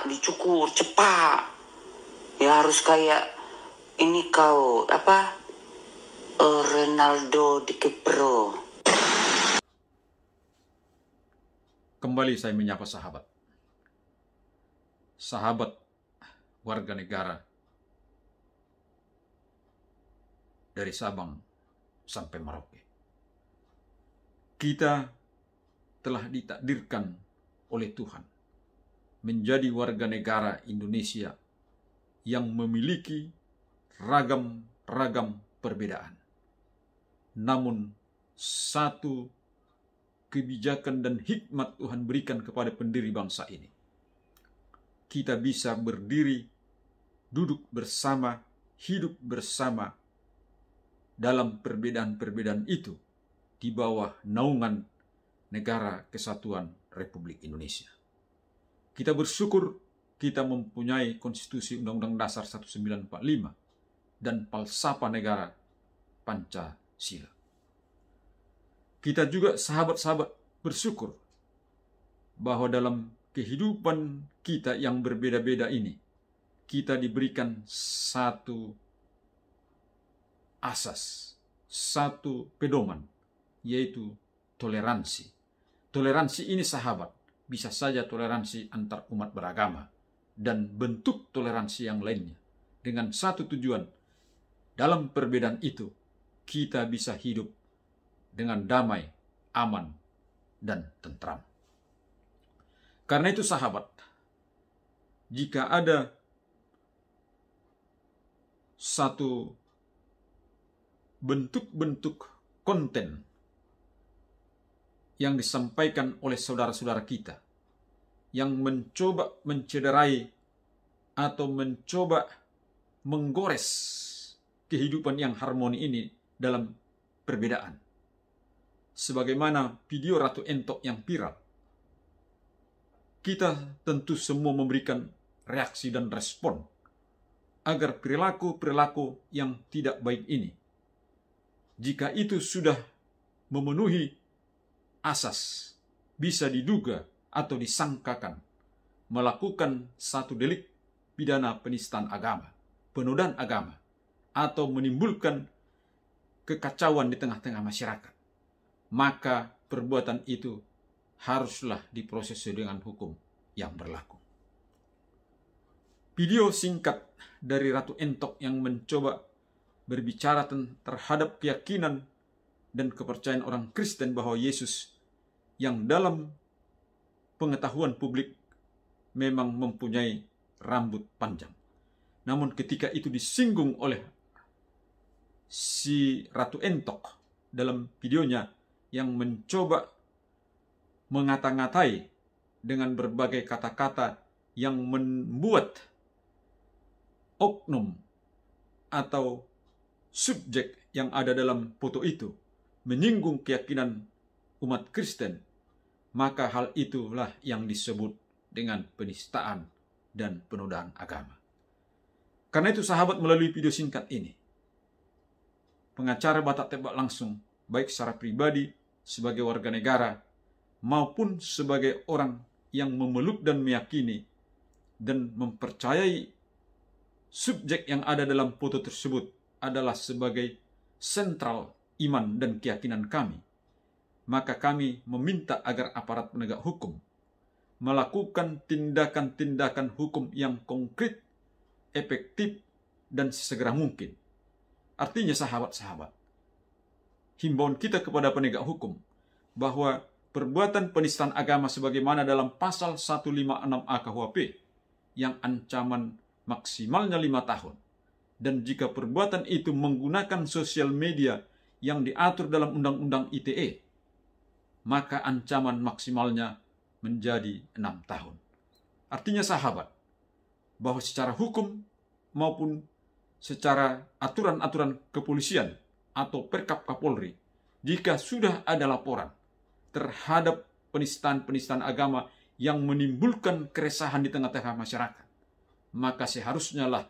dicukur cepat. Ya harus kayak ini kau apa? Ronaldo DiCaprio. Kembali saya menyapa sahabat. Sahabat warga negara dari Sabang sampai Merauke. Kita telah ditakdirkan oleh Tuhan menjadi warga negara Indonesia yang memiliki ragam perbedaan. Namun satu kebijakan dan hikmat Tuhan berikan kepada pendiri bangsa ini. Kita bisa berdiri, duduk bersama, hidup bersama dalam perbedaan-perbedaan itu di bawah naungan Negara Kesatuan Republik Indonesia. Kita bersyukur kita mempunyai konstitusi Undang-Undang Dasar 1945 dan falsafah negara Pancasila. Kita juga sahabat-sahabat bersyukur bahwa dalam kehidupan kita yang berbeda-beda ini, kita diberikan satu asas, satu pedoman, yaitu toleransi. Toleransi ini sahabat, bisa saja toleransi antar umat beragama dan bentuk toleransi yang lainnya. Dengan satu tujuan, dalam perbedaan itu, kita bisa hidup dengan damai, aman, dan tentram. Karena itu sahabat, jika ada satu bentuk-bentuk konten yang disampaikan oleh saudara-saudara kita yang mencoba mencederai atau mencoba menggores kehidupan yang harmoni ini dalam perbedaan, sebagaimana video Ratu Entok yang viral, kita tentu semua memberikan reaksi dan respon agar perilaku-perilaku yang tidak baik ini, jika itu sudah memenuhi asas, bisa diduga atau disangkakan melakukan satu delik pidana penistaan agama, penodaan agama, atau menimbulkan kekacauan di tengah-tengah masyarakat, maka perbuatan itu haruslah diproses dengan hukum yang berlaku. Video singkat dari Ratu Entok yang mencoba berbicara terhadap keyakinan dan kepercayaan orang Kristen bahwa Yesus yang dalam pengetahuan publik memang mempunyai rambut panjang. Namun ketika itu disinggung oleh si Ratu Entok dalam videonya yang mencoba mengata-ngatai dengan berbagai kata-kata yang membuat oknum atau subjek yang ada dalam foto itu menyinggung keyakinan umat Kristen, maka hal itulah yang disebut dengan penistaan dan penodaan agama. Karena itu sahabat, melalui video singkat ini, pengacara Batak Tebak langsung, baik secara pribadi sebagai warga negara maupun sebagai orang yang memeluk dan meyakini dan mempercayai subjek yang ada dalam foto tersebut adalah sebagai sentral iman dan keyakinan kami, maka kami meminta agar aparat penegak hukum melakukan tindakan-tindakan hukum yang konkret, efektif, dan sesegera mungkin. Artinya sahabat-sahabat, himbauan kita kepada penegak hukum bahwa perbuatan penistaan agama sebagaimana dalam pasal 156A KUHP yang ancaman maksimalnya 5 tahun, dan jika perbuatan itu menggunakan sosial media yang diatur dalam Undang-Undang ITE, maka ancaman maksimalnya menjadi 6 tahun. Artinya sahabat, bahwa secara hukum maupun secara aturan-aturan kepolisian atau Perkap Kapolri, jika sudah ada laporan terhadap penistaan-penistaan agama yang menimbulkan keresahan di tengah-tengah masyarakat, maka seharusnya lah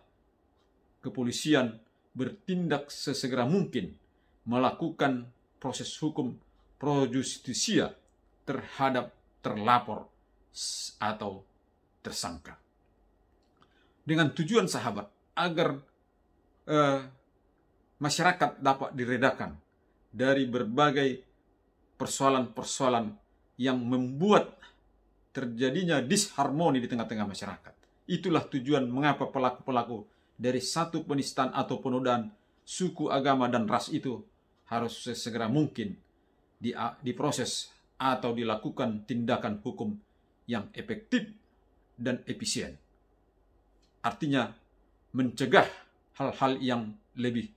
kepolisian bertindak sesegera mungkin melakukan proses hukum pro justisia terhadap terlapor atau tersangka. dengan tujuan sahabat agar masyarakat dapat diredakan dari berbagai persoalan-persoalan yang membuat terjadinya disharmoni di tengah-tengah masyarakat. Itulah tujuan mengapa pelaku-pelaku dari satu penistaan atau penodaan suku, agama, dan ras itu harus sesegera mungkin diproses atau dilakukan tindakan hukum yang efektif dan efisien. Artinya mencegah hal-hal yang lebih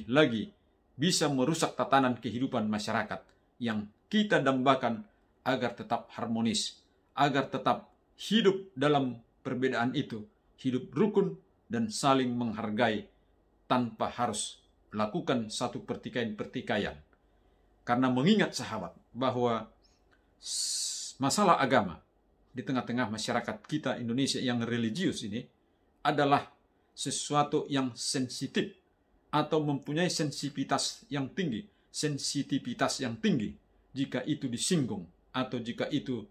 lagi bisa merusak tatanan kehidupan masyarakat yang kita dambakan agar tetap harmonis, agar tetap hidup dalam perbedaan itu, hidup rukun dan saling menghargai tanpa harus melakukan satu pertikaian-pertikaian. Karena mengingat sahabat bahwa masalah agama di tengah-tengah masyarakat kita Indonesia yang religius ini adalah sesuatu yang sensitif atau mempunyai sensitivitas yang tinggi jika itu disinggung atau jika itu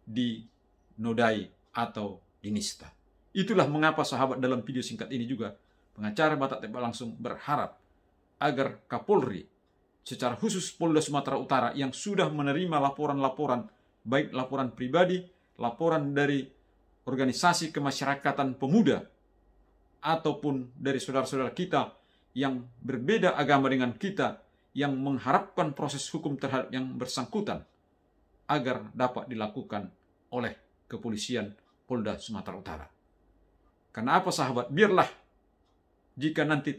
dinodai atau dinista. Itulah mengapa sahabat dalam video singkat ini juga pengacara Batak Tembak Langsung berharap agar Kapolri secara khusus Polda Sumatera Utara yang sudah menerima laporan-laporan, baik laporan pribadi, laporan dari organisasi kemasyarakatan pemuda, ataupun dari saudara-saudara kita yang berbeda agama dengan kita, yang mengharapkan proses hukum terhadap yang bersangkutan, agar dapat dilakukan oleh kepolisian Polda Sumatera Utara. Karena apa sahabat? Biarlah jika nanti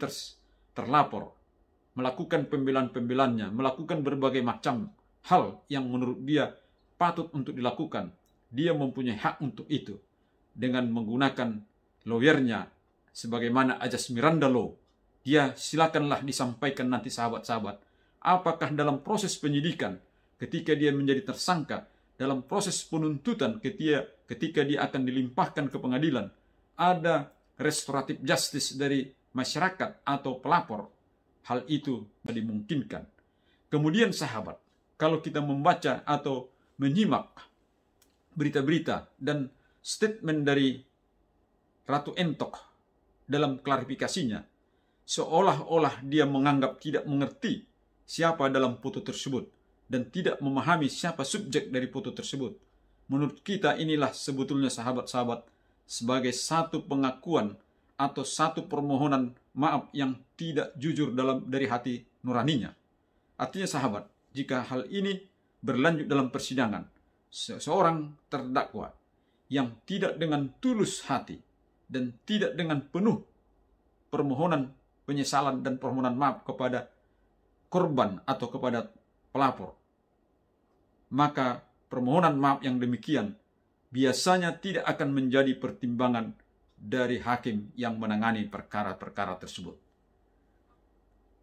terlapor melakukan pembelaan-pembelaannya, melakukan berbagai macam hal yang menurut dia patut untuk dilakukan, dia mempunyai hak untuk itu dengan menggunakan lawyernya sebagaimana ajas Miranda Law. Dia silakanlah disampaikan nanti sahabat-sahabat, apakah dalam proses penyidikan ketika dia menjadi tersangka, dalam proses penuntutan ketika dia akan dilimpahkan ke pengadilan, ada restoratif justice dari masyarakat atau pelapor, hal itu dimungkinkan. Kemudian sahabat, kalau kita membaca atau menyimak berita-berita dan statement dari Ratu Entok dalam klarifikasinya, seolah-olah dia menganggap tidak mengerti siapa dalam foto tersebut dan tidak memahami siapa subjek dari foto tersebut. Menurut kita inilah sebetulnya sahabat-sahabat sebagai satu pengakuan atau satu permohonan maaf yang tidak jujur dari hati nuraninya. Artinya sahabat, jika hal ini berlanjut dalam persidangan, seseorang terdakwa yang tidak dengan tulus hati dan tidak dengan penuh permohonan penyesalan dan permohonan maaf kepada korban atau kepada pelapor, maka permohonan maaf yang demikian biasanya tidak akan menjadi pertimbangan dari hakim yang menangani perkara-perkara tersebut.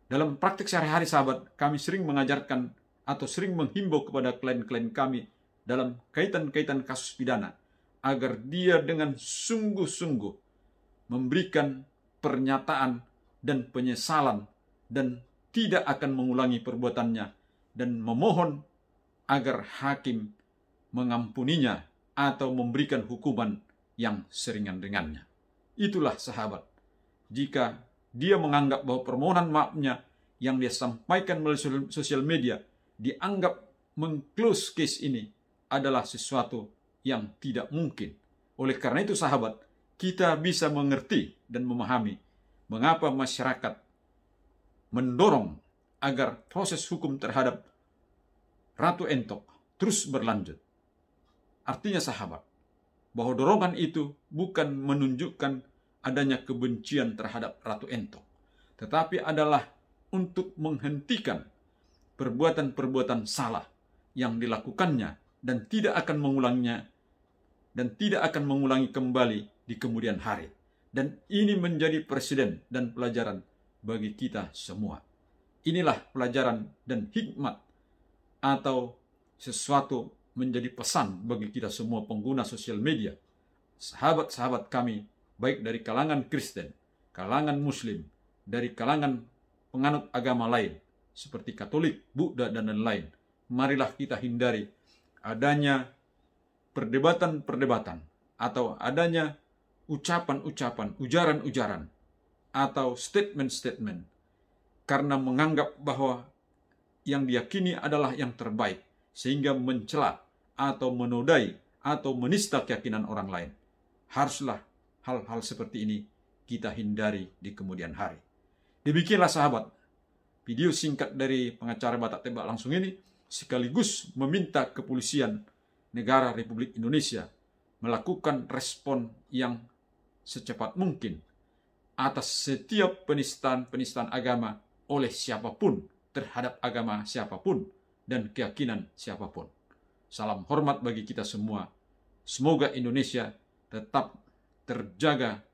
Dalam praktik sehari-hari sahabat, kami sering mengajarkan atau sering menghimbau kepada klien-klien kami dalam kaitan-kaitan kasus pidana agar dia dengan sungguh-sungguh memberikan pernyataan dan penyesalan dan tidak akan mengulangi perbuatannya dan memohon agar hakim mengampuninya atau memberikan hukuman yang seringan-ringannya. Itulah sahabat, jika dia menganggap bahwa permohonan maafnya yang dia sampaikan melalui sosial media dianggap meng-close case ini adalah sesuatu yang tidak mungkin. Oleh karena itu sahabat, kita bisa mengerti dan memahami mengapa masyarakat mendorong agar proses hukum terhadap Ratu Entok terus berlanjut. Artinya sahabat, bahwa dorongan itu bukan menunjukkan adanya kebencian terhadap Ratu Entok, tetapi adalah untuk menghentikan perbuatan-perbuatan salah yang dilakukannya dan tidak akan mengulanginya dan tidak akan mengulangi kembali di kemudian hari. Dan ini menjadi presiden dan pelajaran bagi kita semua. Inilah pelajaran dan hikmat atau sesuatu menjadi pesan bagi kita semua pengguna sosial media, sahabat-sahabat kami, baik dari kalangan Kristen, kalangan Muslim, dari kalangan penganut agama lain, seperti Katolik, Buddha, dan lain-lain. Marilah kita hindari adanya perdebatan-perdebatan atau adanya ucapan-ucapan, ujaran-ujaran, atau statement-statement karena menganggap bahwa yang diyakini adalah yang terbaik, sehingga mencela atau menodai atau menista keyakinan orang lain. Haruslah hal-hal seperti ini kita hindari di kemudian hari. Demikianlah sahabat, video singkat dari pengacara Batak Tembak Langsung ini sekaligus meminta kepolisian negara Republik Indonesia melakukan respon yang secepat mungkin atas setiap penistaan-penistaan agama oleh siapapun, terhadap agama siapapun dan keyakinan siapapun. Salam hormat bagi kita semua. Semoga Indonesia tetap terjaga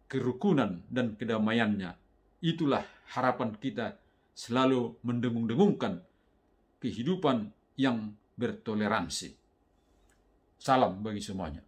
kerukunan dan kedamaiannya. Itulah harapan kita, selalu mendengung-dengungkan kehidupan yang bertoleransi. Salam bagi semuanya.